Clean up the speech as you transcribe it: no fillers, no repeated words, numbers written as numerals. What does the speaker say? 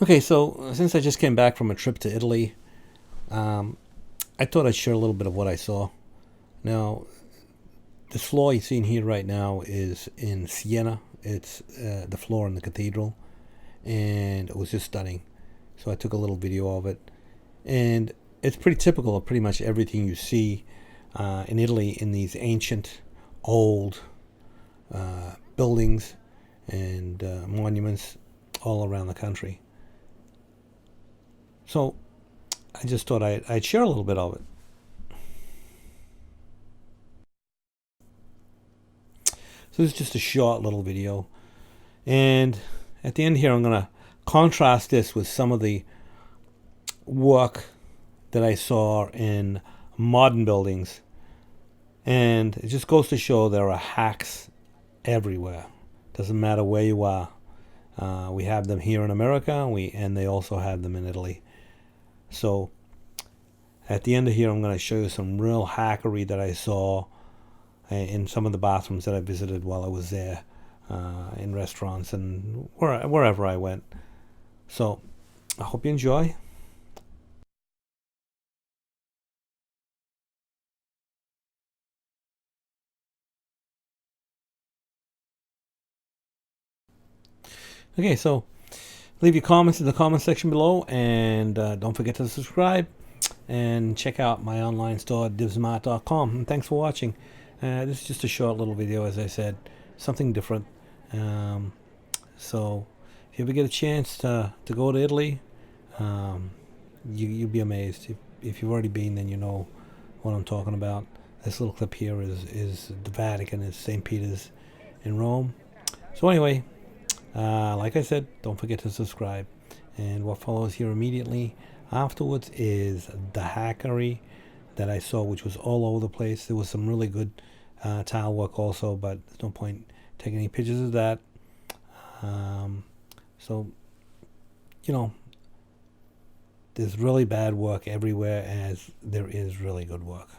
Okay, so since I just came back from a trip to Italy, I thought I'd share a little bit of what I saw. Now, this floor you're seeing here right now is in Siena. It's the floor in the cathedral, and it was just stunning. So I took a little video of it, and it's pretty typical of pretty much everything you see in Italy in these ancient, old buildings and monuments all around the country. So I just thought I'd share a little bit of it. So this is just a short little video. And at the end here, I'm going to contrast this with some of the work that I saw in modern buildings. And it just goes to show there are hacks everywhere. Doesn't matter where you are. We have them here in America, and they also have them in Italy. So at the end of here, I'm going to show you some real hackery that I saw in some of the bathrooms that I visited while I was there, in restaurants and wherever I went. So I hope you enjoy. Okay, so leave your comments in the comment section below, and don't forget to subscribe and check out my online store divsmart.com. And thanks for watching. This is just a short little video, as I said, something different. Um, so if you ever get a chance to go to Italy, um, you'll be amazed. If you've already been, then you know what I'm talking about. This little clip here is the Vatican, is St. Peter's in Rome. So anyway, like I said, don't forget to subscribe. And what follows here immediately afterwards is the hackery that I saw, which was all over the place. There was some really good tile work also, but there's no point taking any pictures of that. So, you know, there's really bad work everywhere as there is really good work.